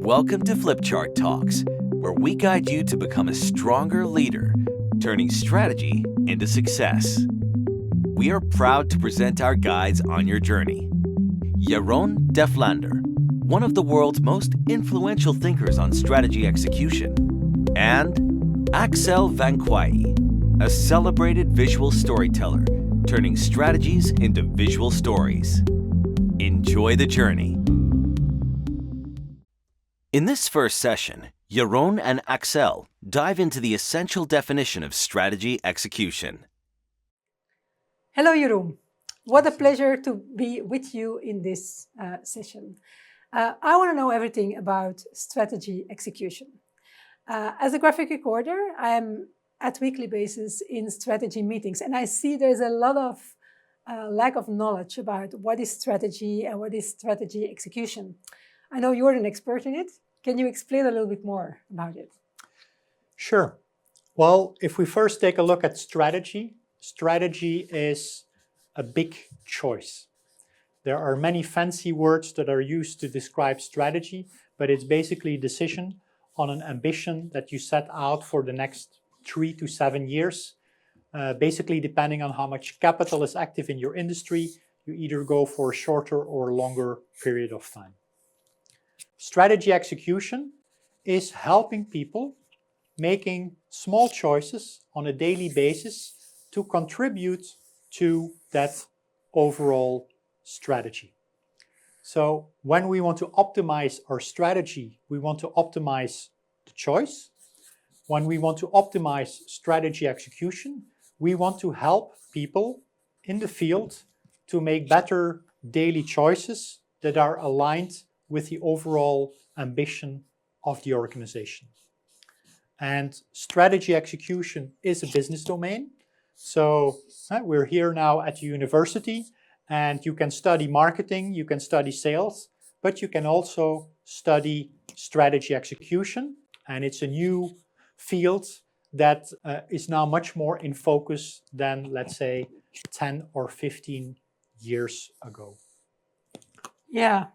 Welcome to Flipchart Talks, where we guide you to become a stronger leader, turning strategy into success. We are proud to present our guides on your journey. Jeroen De Flander, one of the world's most influential thinkers on strategy execution, and Axel van Quaye, a celebrated visual storyteller, turning strategies into visual stories. Enjoy the journey. In this first session, Jeroen and Axel dive into the essential definition of strategy execution. Hello, Jeroen. What a pleasure to be with you in this session. I want to know everything about strategy execution. As a graphic recorder, I am at weekly basis in strategy meetings, and I see there's a lot of lack of knowledge about what is strategy and what is strategy execution. I know you're an expert in it. Can you explain a little bit more about it? Sure. Well, if we first take a look at strategy, strategy is a big choice. There are many fancy words that are used to describe strategy, but it's basically a decision on an ambition that you set out for the next 3 to 7 years. Basically, depending on how much capital is active in your industry, you either go for a shorter or longer period of time. Strategy execution is helping people making small choices on a daily basis to contribute to that overall strategy. So when we want to optimize our strategy, we want to optimize the choice. When we want to optimize strategy execution, we want to help people in the field to make better daily choices that are aligned with the overall ambition of the organization. And strategy execution is a business domain. So we're here now at the university, and you can study marketing, you can study sales, but you can also study strategy execution. And it's a new field that is now much more in focus than, let's say, 10 or 15 years ago. Yeah.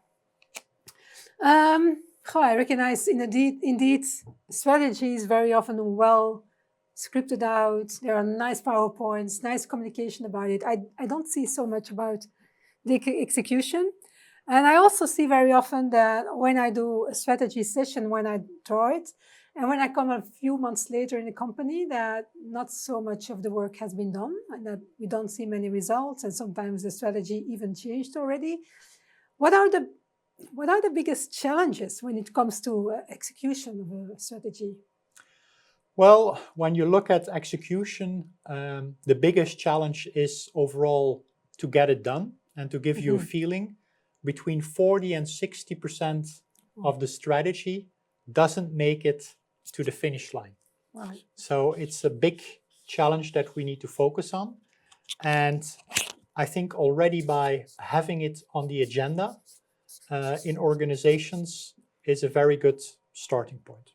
I recognize indeed strategy is very often well scripted out. There are nice PowerPoints, nice communication about it. I don't see so much about the execution. And I also see very often that when I do a strategy session, when I draw it, and when I come a few months later in the company, that not so much of the work has been done and that we don't see many results, and sometimes the strategy even changed already. What are the biggest challenges when it comes to execution of a strategy? Well, when you look at execution, the biggest challenge is overall to get it done and to give you a feeling. Between 40 and 60% of the strategy doesn't make it to the finish line. Right. So it's a big challenge that we need to focus on. And I think already by having it on the agenda in organizations is a very good starting point.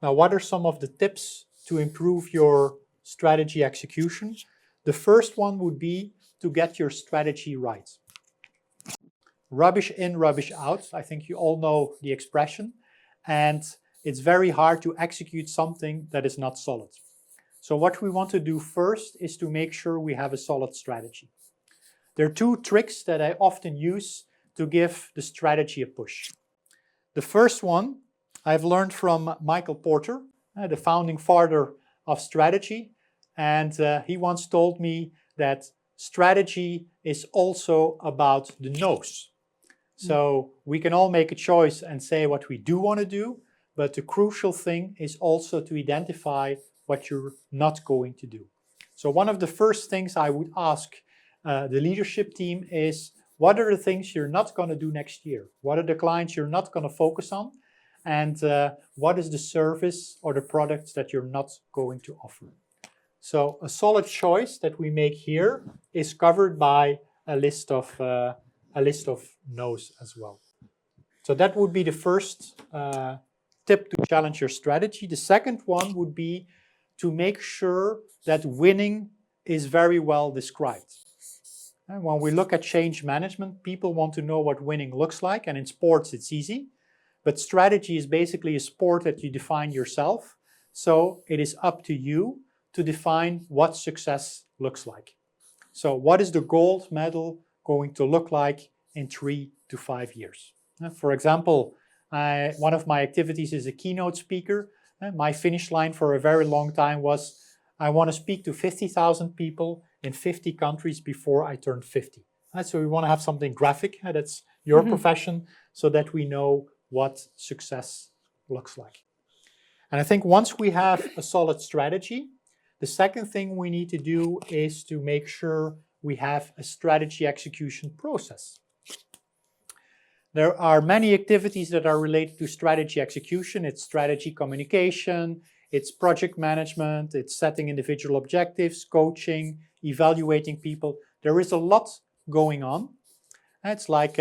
Now, what are some of the tips to improve your strategy execution? The first one would be to get your strategy right. Rubbish in, rubbish out. I think you all know the expression. And it's very hard to execute something that is not solid. So what we want to do first is to make sure we have a solid strategy. There are 2 tricks that I often use to give the strategy a push. The first one I've learned from Michael Porter, the founding father of strategy. And he once told me that strategy is also about the nose. So we can all make a choice and say what we do want to do, but the crucial thing is also to identify what you're not going to do. So one of the first things I would ask the leadership team is, what are the things you're not going to do next year? What are the clients you're not going to focus on? And what is the service or the products that you're not going to offer? So a solid choice that we make here is covered by a list of no's as well. So that would be the first tip to challenge your strategy. The second one would be to make sure that winning is very well described. And when we look at change management, people want to know what winning looks like, and in sports it's easy. but strategy is basically a sport that you define yourself. So it is up to you to define what success looks like. So what is the gold medal going to look like in 3 to 5 years? For example, one of my activities is a keynote speaker. My finish line for a very long time was, I want to speak to 50,000 people in 50 countries before I turn 50. So we want to have something graphic, that's your profession, so that we know what success looks like. And I think once we have a solid strategy, the second thing we need to do is to make sure we have a strategy execution process. There are many activities that are related to strategy execution. It's strategy communication, it's project management, it's setting individual objectives, coaching, evaluating people. There is a lot going on. It's like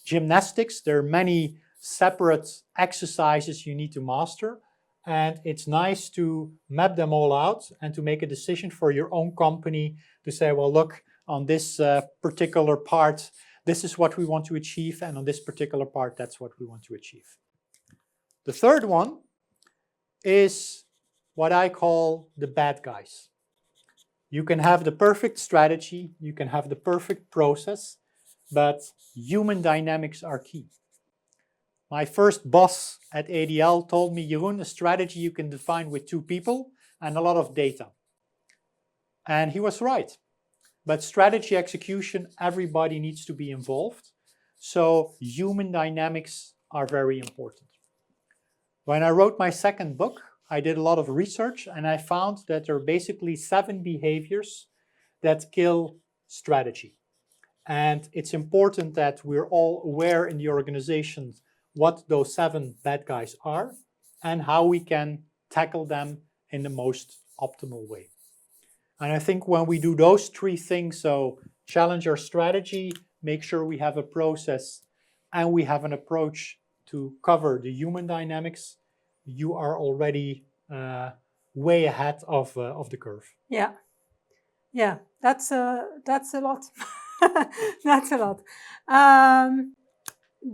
gymnastics. There are many separate exercises you need to master. And it's nice to map them all out and to make a decision for your own company to say, well, look, on this particular part, this is what we want to achieve, and on this particular part, that's what we want to achieve. The third one is what I call the bad guys. You can have the perfect strategy, you can have the perfect process, but human dynamics are key. My first boss at ADL told me, Jeroen, a strategy you can define with 2 people and a lot of data. And he was right. But strategy execution, everybody needs to be involved. So human dynamics are very important. When I wrote my second book, I did a lot of research and I found that there are basically 7 behaviors that kill strategy. And it's important that we're all aware in the organization what those 7 bad guys are and how we can tackle them in the most optimal way. And I think when we do those 3 things, so challenge our strategy, make sure we have a process, and we have an approach to cover the human dynamics, you are already way ahead of the curve. Yeah, yeah, that's a lot. That's a lot.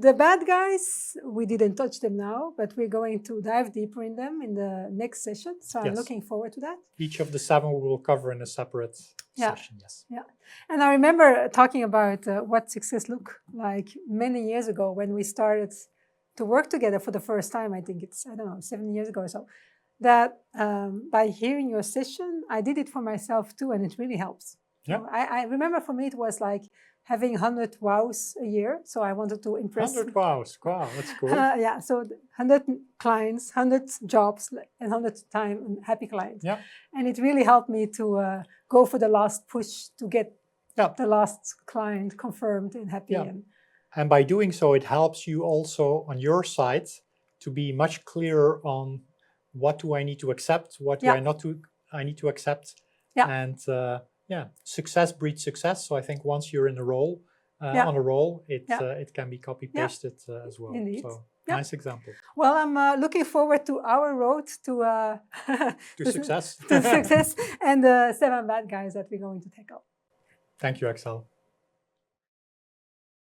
The bad guys, we didn't touch them now, but we're going to dive deeper in them in the next session. So I'm looking forward to that. Each of the 7 we will cover in a separate session, yes. Yeah, and I remember talking about what success looked like many years ago when we started to work together for the first time. I think it's, 7 years ago or so. That by hearing your session, I did it for myself too, and it really helps. Yeah. So I remember for me it was like having 100 wows a year. So I wanted to impress. 100 wows, wow, that's cool. Yeah, so 100 clients, 100 jobs, and 100 happy clients. Yeah. And it really helped me to go for the last push to get the last client confirmed and happy. Yeah. And by doing so, it helps you also on your side to be much clearer on what do I need to accept, what do I need to accept. Yeah. And success breeds success. So I think once you're in a role, on a roll, it can be copy-pasted as well. Indeed. So nice example. Well, I'm looking forward to our road to success. To success and the 7 bad guys that we're going to tackle. Thank you, Axel.